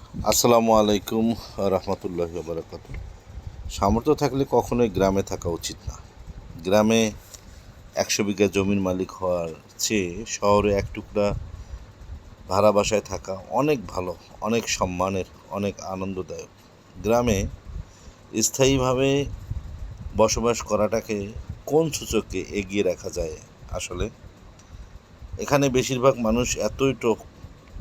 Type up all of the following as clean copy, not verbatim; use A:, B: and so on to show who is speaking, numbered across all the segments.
A: আসসালামু আলাইকুম রহমতুল্লাহি বারাকাতু। সামর্থ্য থাকলে কখনোই গ্রামে থাকা উচিত না। গ্রামে 100 বিঘা জমির মালিক হওয়ার চেয়ে শহরে এক টুকরা ভাড়া বাসায় থাকা অনেক ভালো, অনেক সম্মানের, অনেক আনন্দদায়ক। গ্রামে স্থায়ীভাবে বসবাস করাটাকে কোন সূচকে এগিয়ে রাখা যায়? আসলে এখানে বেশিরভাগ মানুষ এতই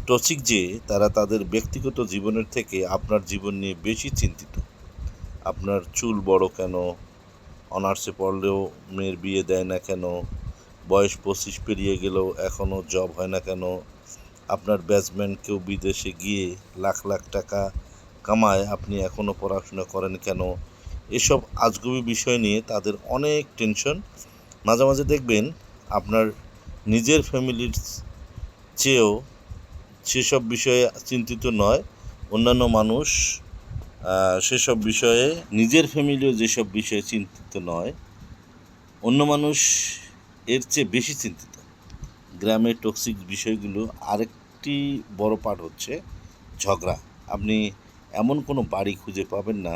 A: টসিক যে তারা তাদের ব্যক্তিগত জীবনের থেকে আপনার জীবন নিয়ে বেশি চিন্তিত। আপনার চুল বড় কেন, অনার্সে পড়লেও মেয়ের বিয়ে দেয় না কেন, বয়স 25 পেরিয়ে গেলেও এখনও জব হয় না কেন, আপনার ব্যাচমেন্ট কেউ বিদেশে গিয়ে লাখ লাখ টাকা কামায়, আপনি এখনও পড়াশোনা করেন কেন, এসব আজগুবি বিষয় নিয়ে তাদের অনেক টেনশন। মাঝে মাঝে দেখবেন আপনার নিজের ফ্যামিলির চেয়েও সেসব বিষয়ে চিন্তিত নয় অন্যান্য মানুষ, সেসব বিষয়ে নিজের ফ্যামিলিও যেসব বিষয়ে চিন্তিত নয়, অন্য মানুষ এর চেয়ে বেশি চিন্তিত। গ্রামের টক্সিক বিষয়গুলো আরেকটি বড় পার্ট হচ্ছে ঝগড়া। আপনি এমন কোনো বাড়ি খুঁজে পাবেন না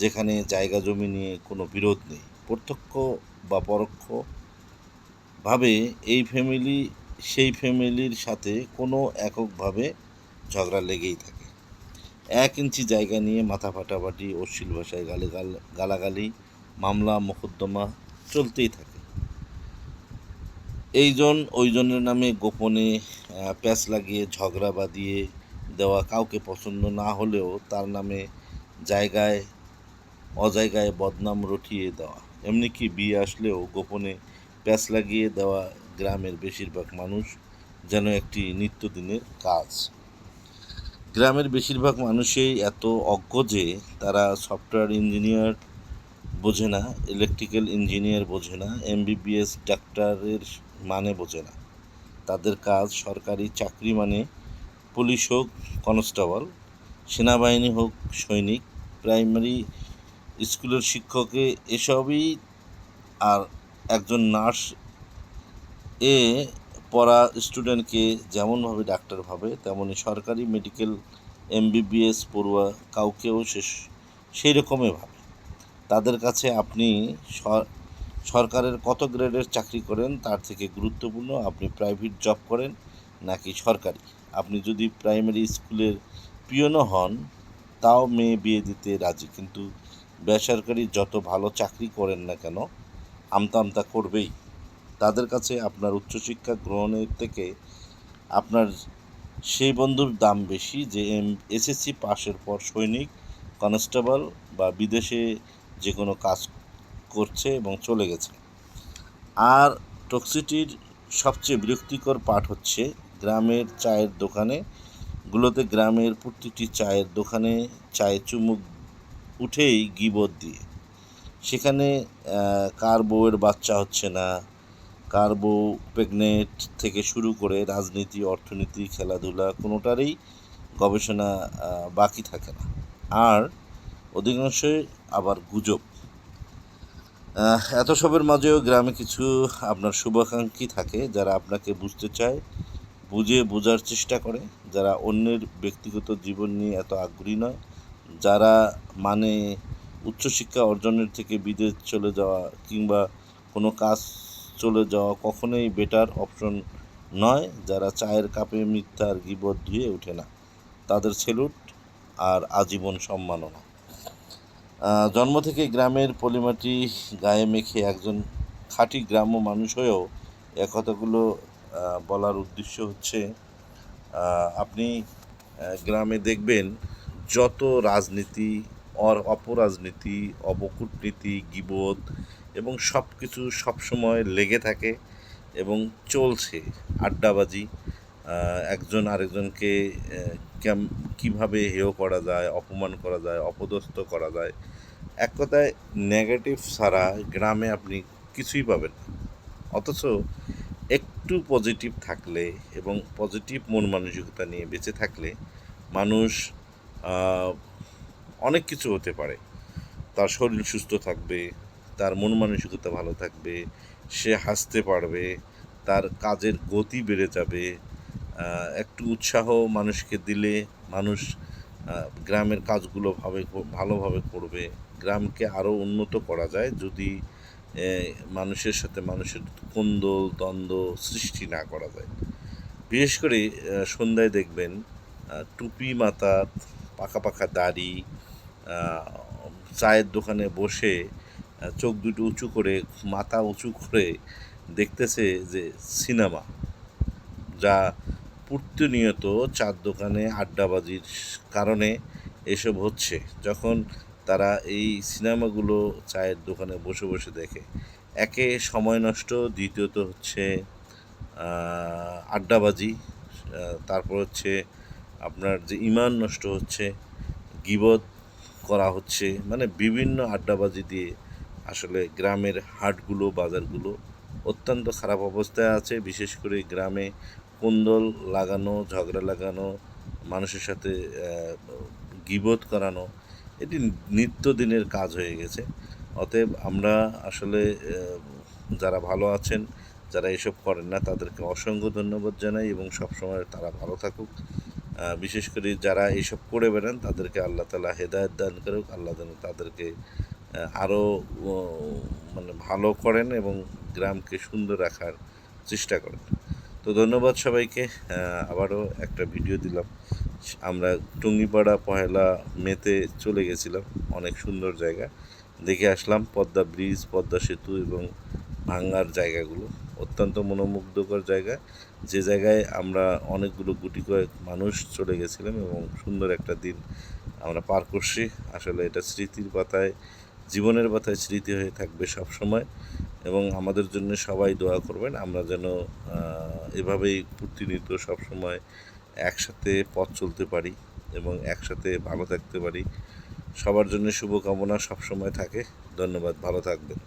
A: যেখানে জায়গা জমি নিয়ে কোনো বিরোধ নেই। প্রত্যক্ষ বা পরোক্ষভাবে এই ফ্যামিলি সেই ফ্যামিলির সাথে কোনো এককভাবে ঝগড়া লেগেই থাকে। 1 ইঞ্চি জায়গা নিয়ে মাথা ফাটাফাটি, অশ্লীল ভাষায় গালাগালি, মামলা মোকদ্দমা চলতেই থাকে। এইজন ওইজনের নামে গোপনে প্যাঁচ লাগিয়ে ঝগড়া বাঁধিয়ে দেওয়া, কাউকে পছন্দ না হলেও তার নামে জায়গায় অজায়গায় বদনাম রটিয়ে দেওয়া, এমনকি বিয়ে আসলেও গোপনে প্যাঁচ লাগিয়ে দেওয়া গ্রামের বেশিরভাগ মানুষ যেন একটি নিত্যদিনের কাজ। গ্রামের বেশিরভাগ মানুষই এত অজ্ঞ যে তারা সফটওয়্যার ইঞ্জিনিয়ার বোঝে না, ইলেকট্রিক্যাল ইঞ্জিনিয়ার বোঝে না, এমবিবিএস ডাক্তারের মানে বোঝে না। তাদের কাজ সরকারি চাকরি মানে পুলিশ হোক কনস্টেবল, সেনাবাহিনী হোক সৈনিক, প্রাইমারি স্কুলের শিক্ষকে এসবই। আর একজন নার্স এ পড়া স্টুডেন্টকে যেমনভাবে ডাক্তার ভাবে, তেমনি সরকারি মেডিকেল এমবিবিএস পড়ুয়া কাউকেও সেই রকমই ভাবে। তাদের কাছে আপনি সরকারের কত গ্রেডের চাকরি করেন তার থেকে গুরুত্বপূর্ণ আপনি প্রাইভেট জব করেন নাকি সরকারি। আপনি যদি প্রাইমারি স্কুলের পিয়নও হন তাও মেয়ে বিয়ে দিতে রাজি, কিন্তু বেসরকারি যত ভালো চাকরি করেন না কেন আমতা আমতা করবেই। তাদের কাছে আপনার উচ্চশিক্ষা গ্রহণের থেকে আপনার সেই বন্ধুর দাম বেশি যে এসএসসি পাশের পর সৈনিক, কনস্টেবল বা বিদেশে যে কোনো কাজ করছে এবং চলে গেছে। আর টক্সিটির সবচেয়ে বিরক্তিকর পার্ট হচ্ছে গ্রামের চায়ের দোকানেগুলোতে। গ্রামের প্রতিটি চায়ের দোকানে চায়ে চুমুক উঠেই গিবত দিয়ে। সেখানে কার বউয়ের বাচ্চা হচ্ছে না, কার বউ প্রেগনেন্ট থেকে শুরু করে রাজনীতি, অর্থনীতি, খেলাধুলা কোনোটারই গবেষণা বাকি থাকে না। আর অধিকাংশই আবার গুজব। এত সবের মাঝেও গ্রামে কিছু আপনার শুভাকাঙ্ক্ষী থাকে যারা আপনাকে বুঝতে চায়, বোঝার চেষ্টা করে, যারা অন্যের ব্যক্তিগত জীবন নিয়ে এত আগ্রহী নয়, যারা মানে উচ্চশিক্ষা অর্জনের থেকে বিদেশ চলে যাওয়া কিংবা কোনো কাজ চলে যাওয়া কখনোই বেটার অপশন নয়, যারা চায়ের কাপে মিথ্যার গীবত ধুয়ে ওঠে না, তাদের সেলুট আর আজীবন সম্মাননা। জন্ম থেকে গ্রামের পলিমাটি গায়ে মেখে একজন খাঁটি গ্রাম্য মানুষ হয়েও কথাগুলো বলার উদ্দেশ্য হচ্ছে, আপনি গ্রামে দেখবেন যত রাজনীতি, অপরাজনীতি, অপকূটনীতি, গীবত এবং সব কিছু সবসময় লেগে থাকে এবং চলছে। আড্ডাবাজি, একজন আরেকজনকে কীভাবে হেয় করা যায়, অপমান করা যায়, অপদস্থ করা যায়, এক কথায় নেগেটিভ ছাড়া গ্রামে আপনি কিছুই পাবেন না। অথচ একটু পজিটিভ থাকলে এবং পজিটিভ মন মানসিকতা নিয়ে বেঁচে থাকলে মানুষ অনেক কিছু হতে পারে। তার শরীর সুস্থ থাকবে, তার মন মানসিকতা ভালো থাকবে, সে হাসতে পারবে, তার কাজের গতি বেড়ে যাবে। একটু উৎসাহ মানুষকে দিলে মানুষ গ্রামের কাজগুলো ভালোভাবে করবে। গ্রামকে আরও উন্নত করা যায় যদি মানুষের সাথে মানুষের কোন্দল দ্বন্দ্ব সৃষ্টি না করা যায়। বিশেষ করে সন্ধ্যায় দেখবেন টুপি মাথা, পাকা পাকা দাড়ি, চায়ের দোকানে বসে চোখ দুটো উঁচু করে মাথা উঁচু করে দেখতেছে যে সিনেমা, যা প্রতিনিয়ত চার দোকানে আড্ডাবাজির কারণে এসব হচ্ছে। যখন তারা এই সিনেমাগুলো চায়ের দোকানে বসে বসে দেখে, একে সময় নষ্ট, দ্বিতীয়ত হচ্ছে আড্ডাবাজি, তারপর হচ্ছে আপনার যে ঈমান নষ্ট হচ্ছে, গীবত করা হচ্ছে, মানে বিভিন্ন আড্ডাবাজি দিয়ে আসলে গ্রামের হাটগুলো বাজারগুলো অত্যন্ত খারাপ অবস্থায় আছে। বিশেষ করে গ্রামে কোন্দল লাগানো, ঝগড়া লাগানো, মানুষের সাথে গীবত করানো, এটি নিত্যদিনের কাজ হয়ে গেছে। অতএব আমরা আসলে যারা ভালো আছেন, যারা এসব করেন না, তাদেরকে অসংখ্য ধন্যবাদ জানাই এবং সবসময় তারা ভালো থাকুক। বিশেষ করে যারা এইসব করে বেড়ান তাদেরকে আল্লাহ তাআলা হেদায়েত দান করুক। আল্লাহ যেন তাদেরকে আরও মানে ভালো করেন এবং গ্রামকে সুন্দর রাখার চেষ্টা করেন। তো ধন্যবাদ সবাইকে। আবারও একটা ভিডিও দিলাম। আমরা টুঙ্গিপাড়া পহেলা মেতে চলে গেছিলাম, অনেক সুন্দর জায়গা দেখে আসলাম। পদ্মা ব্রিজ, পদ্মা সেতু এবং ভাঙ্গার জায়গাগুলো অত্যন্ত মনোমুগ্ধকর জায়গা, যে জায়গায় আমরা অনেকগুলো গুটি কয়েক মানুষ চলে গেছিলাম এবং সুন্দর একটা দিন আমরা পার করছি। আসলে এটা স্মৃতির পাতায়, জীবনের পাতায় স্মৃতি হয়ে থাকবে সব সময়। এবং আমাদের জন্য সবাই দোয়া করবেন, আমরা যেন এভাবেই প্রতিনিয়ত সবসময় একসাথে পথ চলতে পারি এবং একসাথে ভালো থাকতে পারি। সবার জন্য শুভকামনা সবসময় থাকে। ধন্যবাদ, ভালো থাকবেন।